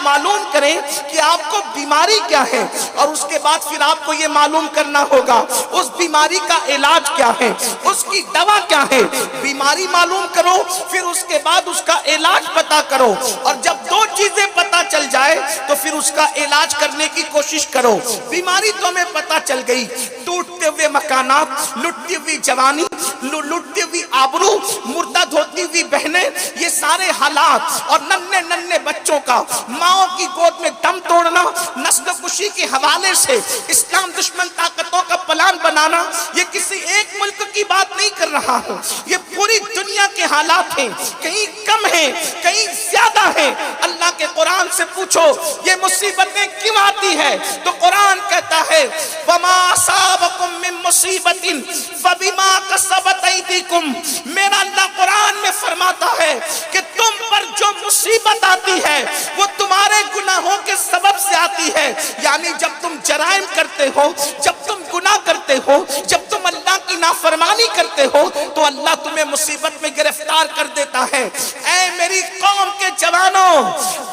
معلوم کریں کہ آپ کو بیماری کیا ہے، اور اس کے بعد پھر آپ کو یہ معلوم کرنا ہوگا اس بیماری کا علاج کیا ہے، اس کی دوا کیا ہے۔ بیماری معلوم کرو، پھر اس کے بعد اس کا علاج پتا کرو، اور جب دو چیزیں پتا چل جائے تو پھر اس کا علاج کرنے کی کوشش کرو۔ بیماری تو ہمیں پتا چل گئی، ٹوٹتے ہوئے مکانات، لٹتی ہوئی جوانی، لٹتی ہوئی آبرو، مردہ ہوتی ہوئی بہنیں، یہ سارے حالات، اور ننھے ننھے بچوں کا ماؤں کی گود میں دم توڑنا، نسل کشی کے حوالے سے اسلام دشمن طاقتوں کا پلان بنانا، یہ کسی ایک ملک کی بات نہیں کر رہا ہوں، یہ پوری دنیا کے حالات ہیں، کہیں کم ہیں کہیں زیادہ ہیں۔ اللہ کے قرآن سے پوچھو یہ مصیبتیں کیوں آتی ہے، تو قرآن کہتا ہے وَمَا أَصَابَكُم مِّن مُّصِيبَةٍ فَبِمَا كَسَبَتْ أَيْدِيكُم۔ میرا اللہ قرآن میں فرماتا ہے کہ تم پر جو مصیبت آتی ہے وہ تمہارے گناہوں کے سبب سے آتی ہے، یعنی جب تم جرائم کرتے ہو، جب تم گناہ کرتے ہو، جب تم اللہ کی نافرمانی کرتے ہو تو اللہ تمہیں مصیبت میں گرفتار کر دیتا ہے۔ اے میری قوم کے جوانوں،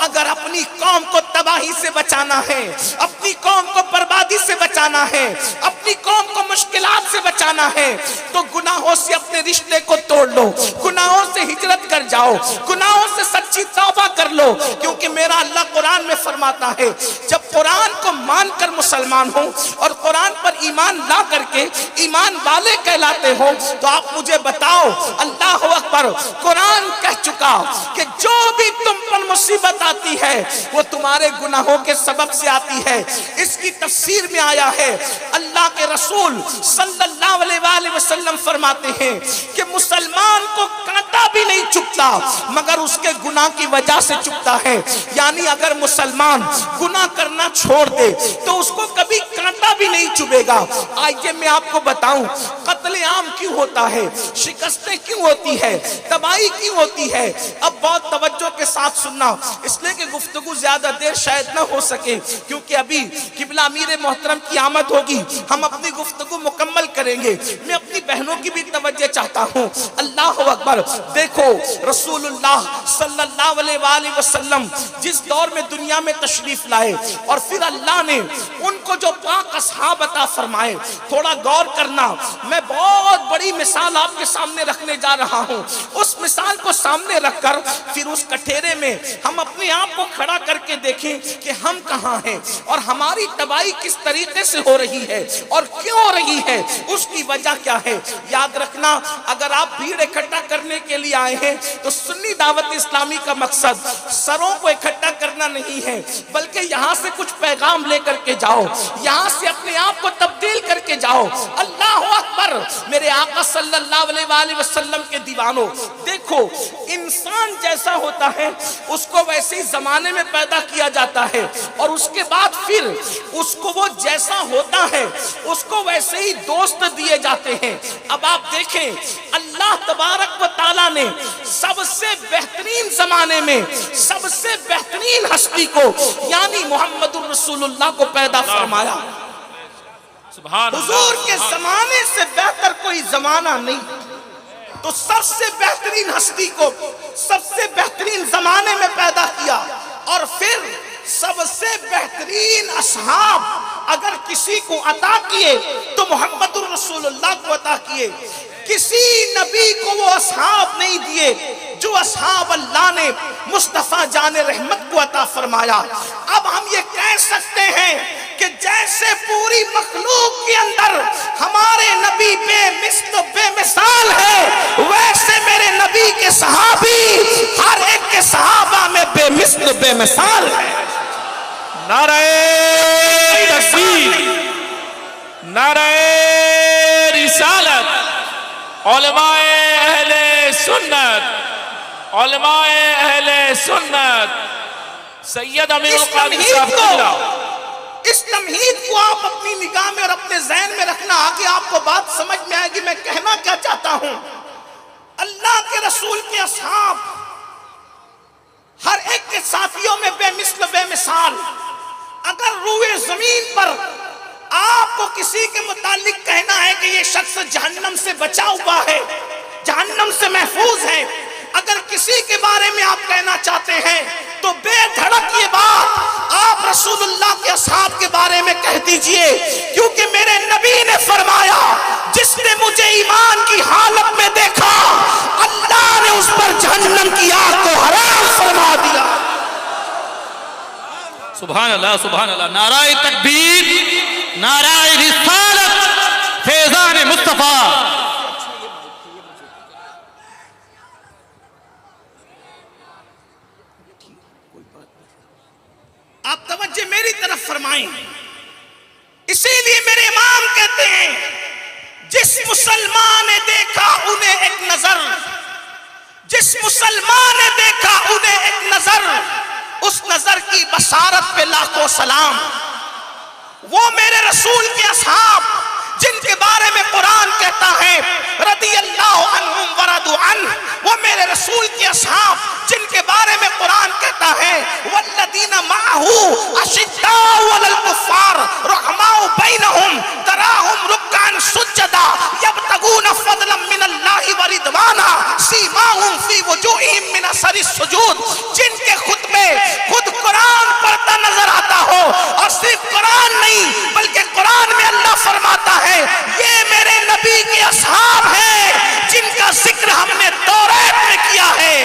اگر اپنی قوم کو تباہی سے بچانا ہے، اپنی قوم کو بربادی سے بچانا ہے، اپنی قوم کو مشکلات سے بچانا ہے، تو گناہوں سے اپنے رشتے کو توڑ لو، گناہوں سے ہجرت کر جاؤ، گناہوں سے سچی توبہ کر لو، کیونکہ میرا اللہ قرآن میں فرماتا ہے جب قرآن کو مان کر مسلمان ہو اور قرآن پر ایمان لا کر کے ایمان والے کہلاتے ہو تو آپ مجھے بتاؤ، اللہ اکبر، قرآن کہہ چکا کہ جو بھی تم پر مصیبت آتی ہے وہ تمہارے گناہوں کے سبب سے آتی ہے۔ اس کی تفسیر میں آیا ہے اللہ کے رسول صلی اللہ علیہ وآلہ وسلم فرماتے ہیں کہ مسلمان کو کانٹا بھی نہیں چبھتا مگر اس کے گناہ کی وجہ سے چبھتا ہے، یعنی اگر مسلمان گناہ کرنا چھوڑ دے تو اس کو کبھی کانٹا بھی نہیں چبھے گا۔ آئیے میں آپ کو بتاؤں قتل عام کیوں ہوتا ہے، شکستیں کیوں ہوتی ہے، تباہی کیوں ہوتی ہے۔ اب بہت توجہ کے ساتھ سننا، اس لیے کہ گفتگو زیادہ دیر شاید نہ ہو سکے کیونکہ ابھی قبلہ امیر محترم کی آمد ہوگی، ہم اپنی گفتگو مکمل کریں گے۔ میں اپنی بہنوں کی بھی توجہ چاہتا ہوں۔ اللہ اکبر، دیکھو رسول اللہ صلی اللہ علیہ وآلہ وسلم جس دور میں دنیا میں تشریف لائے اور پھر اللہ نے ان کو جو پاک اصحاب عطا فرمائے، تھوڑا غور کرنا، میں بہت بڑی مثال آپ کے سامنے رکھنے جا رہا ہوں۔ اس مثال کو سامنے رکھ کر پھر اس کٹھیرے میں ہم اپنے آپ کو کھڑا کر کے دیکھیں کہ ہم کہاں ہیں اور ہماری تباہی کس طریقے سے ہو رہی ہے اور کیوں ہو رہی ہے، اس کی وجہ کیا ہے۔ یاد رکھنا، اگر آپ بھیڑ اکٹھا کرنے کے لیے آئے ہیں تو سنی دعوت اسلامی کا مقصد سروں کو اکٹھا کرنا نہیں ہے، بلکہ یہاں سے کچھ پیغام لے کر کے جاؤ، یہاں سے اپنے آپ کو تبدیل کر کے جاؤ۔ اللہ اکبر، میرے آقا صلی اللہ علیہ وآلہ وسلم کے دیوانوں، دیکھو انسان جیسا ہوتا ہے اس کو ویسے ہی زمانے میں پیدا کیا جاتا ہے اور اس کے بعد پھر اس کو وہ جیسا ہوتا ہے اس کو ویسے ہی دوست دیے جاتے ہیں۔ اب آپ دیکھیں اللہ تبارک و تعالیٰ نے سب سے بہترین زمانے میں سب سے بہترین ہستی کو یعنی محمد الرسول اللہ کو پیدا فرمایا۔ حضور کے زمانے سے بہتر کوئی زمانہ نہیں، تو سب سے بہترین ہستی کو سب سے بہترین زمانے میں پیدا کیا، اور پھر سب سے بہترین اصحاب اگر کسی کو عطا کیے تو محمد الرسول اللہ کو عطا کیے۔ کسی نبی کو وہ اصحاب نہیں دیے جو اصحاب اللہ نے مصطفیٰ جان رحمت کو عطا فرمایا۔ اب ہم یہ کہہ سکتے ہیں کہ جیسے پوری مخلوق کے اندر ہمارے نبی بے مثل بے مثال ہے، ویسے میرے نبی کے صحابی ہر ایک کے صحابہ میں بے مثل بے مثال ہے۔ نعرہ تکبیر، نعرہ رسالت، علماء اہل سنت، علماء اہل سنت، سید امیر القادری صاحب، اس تمہید کو آپ اپنی نگاہ میں اور اپنے ذہن میں رکھنا، آگے آپ کو بات سمجھ میں آئے گی میں کہنا کیا چاہتا ہوں۔ اللہ کے رسول کے اصحاب ہر ایک کے ساتھیوں میں بے مثل بے مثال۔ اگر روئے زمین پر آپ کو کسی کے متعلق کہنا ہے کہ یہ شخص جہنم سے بچا ہوا ہے، جہنم سے محفوظ ہے، اگر کسی کے بارے میں آپ کہنا چاہتے ہیں تو بے دھڑک یہ بات दीजिए, क्योंकि मेरे नबी ने फरमाया जिसने मुझे ईमान की हालत में देखा अल्लाह ने उस पर जहन्नम की आग को हराम फरमा दिया। सुभान अल्लाह, नाराए तकबीर, नाराए रिसालत, फैजान मुस्तफा। आप तवज्जो मेरी तरफ फरमाएं। इसीलिए मेरे इमाम कहते हैं जिस मुसलमान ने देखा उन्हें एक नजर, जिस मुसलमान ने देखा उन्हें एक नजर, उस नजर की बसारत पे लाखों सलाम। वो मेरे रसूल के असहाब जिनके बारे में कुरान कहता है रदियल्लाहु अन्हुम वरदु अन्हु, वो मेरे रसूल के असहाब जिनके बारे में कुरान कहता है वल्लदीना माअहू अशिद्दाउ अलल कुफ्फार रहमाउ बैनहुम तराहुम रुक्कान सुज्जदा यब्तगूना फदलन मिनल्लाहि व रिदवाना सीमाहुम फी वजूहिहिम मिन असरिस सुजूद। जिनके खुतबे खुद कुरान पढ़ता नजर आता हो, और सिर्फ कुरान नहीं बल्कि कुरान में अल्लाह फरमाता है ये मेरे नबी के असहाब हैं जिनका जिक्र हमने तौरात में किया है,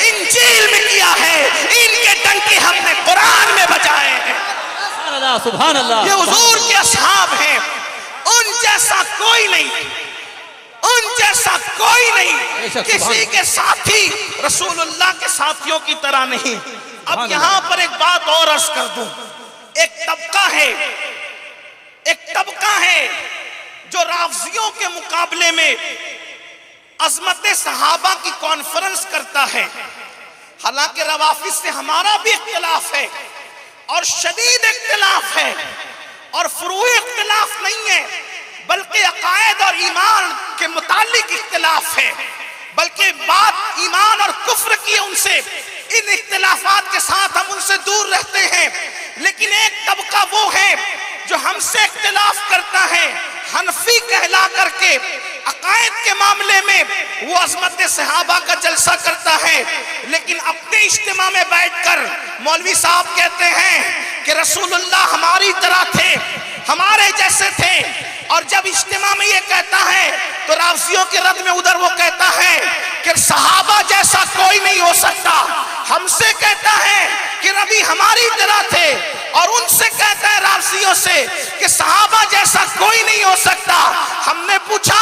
इंजील में किया है, इनके डंके हमने कुरान में बजाए हैं। सुभान अल्लाह, ये हुजूर के असहाब हैं, उन जैसा कोई नहीं, उन जैसा कोई नहीं, किसी के साथी रसूलुल्लाह के साथियों की तरह नहीं। अब यहां पर एक बात और अर्ज कर दूं, एक तबका है जो राफजियों के मुकाबले में अजमत सहाबा की कॉन्फ्रेंस करता है। हालांकि रवाफिज से हमारा भी इख्तिलाफ है और शदीद इख्तिलाफ है, और फुरूई इख्तिलाफ नहीं है बल्कि अकायद और ईमान के मुतालिक इख्तिलाफ है, बल्कि बात ईमान और कुफ्र की उनसे, इन इख्तिलाफात के साथ हम उनसे दूर रहते हैं। लेकिन एक तबका वो है जो हमसे इख्तिलाफ करता है, हनफी कहला करके अकायद के मामले में वो अजमत सहाबा का जलसा करता है, लेकिन अपने इज्तिमा में बैठकर मौलवी साहब कहते हैं कि रसूलुल्लाह हमारी तरह थे, हमारे जैसे थे। और जब इज्तिमा में ये कहता है तो राफजियों के रद में उधर वो कहता है कि सहाबा जैसा कोई नहीं हो सकता। हमसे कहता है कि नबी हमारी तरह थे, और उनसे कहता है राफजियों से कि सहाबा जैसा कोई नहीं हो सकता। हमने पूछा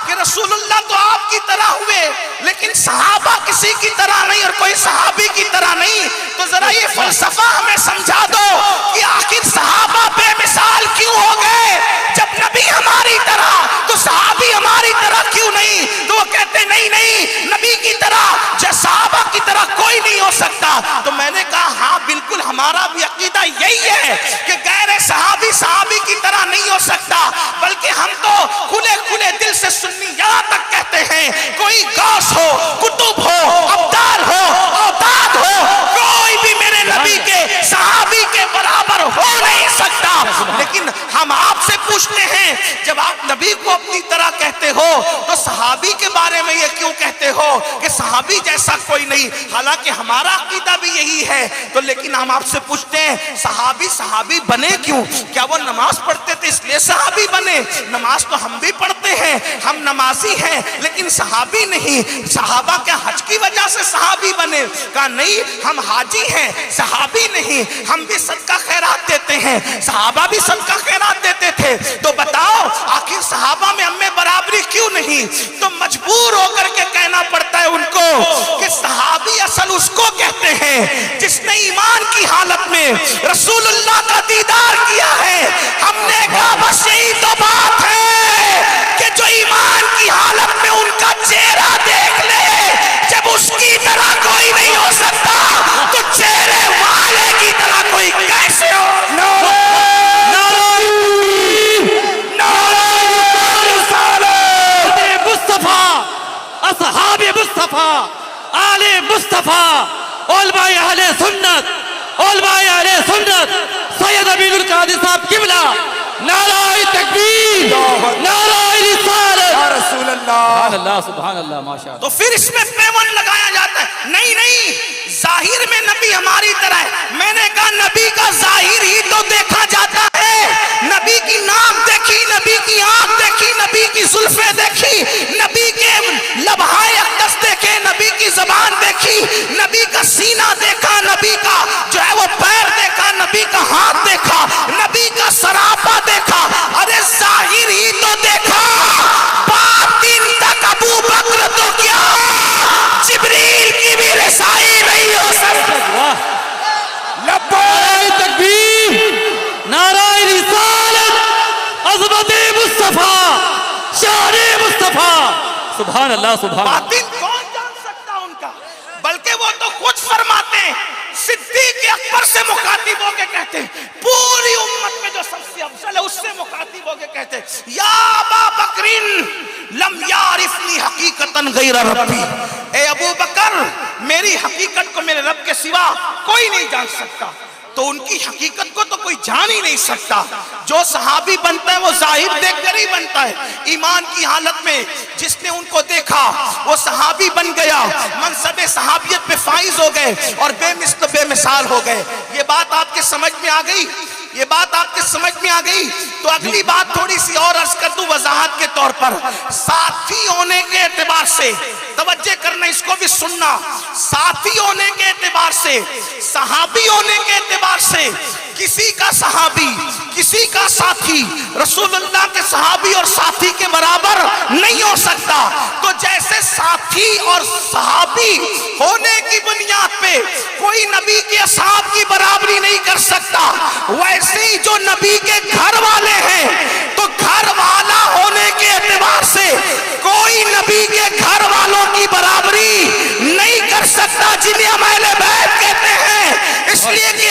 कि रसूलुल्लाह तो आपकी तरह हुए, लेकिन सहाबा किसी की तरह नहीं और कोई सहाबी की तरह नहीं, तो जरा ये फलसफा हमें समझा दो कि आखिर सहाबा बेमिसाल क्यों हो गए? जब नबी हमारी तरह तो सहाबी हमारी तरह क्यों नहीं? तो वो कहते नहीं नहीं, नबी की तरह सहाबा की तरह कोई नहीं हो सकता। तो मैंने कहा हाँ बिल्कुल, हमारा भी अकीदा यही है कि गैर सहाबी सहाबी की तरह नहीं हो सकता, बल्कि हम तो खुले खुले दिल से सुन्नी यहाँ तक कहते हैं कोई गौस हो, कुतुब हो, अब्दाल हो, औताद हो, कोई भी मेरे नबी के सहाबी के बराबर हो नहीं सकता। लेकिन हम आपसे पूछते हैं जब आप नबी को अपनी तरह कहते हो तो सहाबी के बारे में ये क्यों कहते हो कि सहाबी जैसा कोई नहीं? हालांकि हमारा अकीदा भी यही है। तो लेकिन हम आपसे पूछते हैं सहाबी सहाबी बने क्यों? क्या वो नमाज पढ़ते थे इसलिए सहाबी बने? नमाज तो हम भी पढ़ते हैं, हम नमाजी हैं, लेकिन सहाबी नहीं। सहाबा क्या हज की वजह से सहाबी बने? कहा नहीं, हम हाजी हैं, सहाबी नहीं। हम भी सदका खैरात देते हैं, सहाबा भी सदका खैरात देते थे। तो बताओ आखिर सहाबा में हमें बराबरी क्यों नहीं? तो मजबूर होकर के कहना पड़ता है उनको कि सहाबी असल उसको कहते हैं जिसने ईमान की हालत में रसूलुल्लाह का दीदार किया है। हमने कहा बस यही तो बात है कि जो ईमान की हालत में उनका चेहरा देख ले, जब उसकी तरह कोई नहीं हो सकता तो चेहरे वाले की तरह कोई कैसे हो? असहाब मुस्तफा, आले मुस्तफा, उलमाए अहले सुन्नत, उलमाए अहले सुन्नत, सैयद अमीनुल कादिर साहब किबला, नाराए तकबीर, नाराए रिसालत, या रसूल अल्लाह, सुभान अल्लाह, माशाअल्लाह। तो फिर इसमें पेवन लगाया जाता है नहीं नहीं, जाहिर में नबी हमारी तरह है। मैंने कहा नबी का जाहिर ही तो देखा जाता है, नबी मुस्तफा, शान मुस्तफा। सुभान अल्लाह, सुभान अल्लाह। बातिन कौन जान सकता उनका, बल्कि वो तो खुद फरमाते हैं, सिद्दीक अकबर से मुखातिब होके कहते हैं, पूरी उम्मत में जो सबसे अफजल है उससे मुखातिब होके कहते हैं, या अबा बकरिन लम यारिफनी हकीकतन गैर रब्बी, ए अबू बकर मेरी हकीकत को मेरे रब के सिवा कोई नहीं जान सकता। तो उनकी हकीकत को तो कोई जान ही नहीं सकता। जो सहाबी बनता है वो जाहिर देखकर ही बनता है। ईमान की हालत में जिसने उनको देखा वो सहाबी बन गया, मनसबे सहाबियत पे फाइज हो गए और बेमिसल बेमिसाल हो गए। ये बात आपके समझ में आ गई? ये बात आपके समझ में आ गई? तो अगली बात थोड़ी सी और अर्ज कर दूं वजाहत के तौर पर। साथी होने के एतबार से, तवज्जो करना, इसको भी सुनना, साथी होने के एतबार से, सहाबी होने के एतबार से किसी का सहाबी, किसी का साथी रसूलुल्लाह के सहाबी और साथी के बराबर नहीं हो सकता। तो जैसे साथी और सहाबी होने की बुनियाद पे कोई नबी के असहाब की बराबरी नहीं कर सकता, वैसे ही जो नबी के घर वाले हैं तो घर वाला होने के एतबार से कोई नबी के घर वालों की बराबरी नहीं कर सकता, जिन्हें हम अहले बैत कहते हैं। इसलिए कि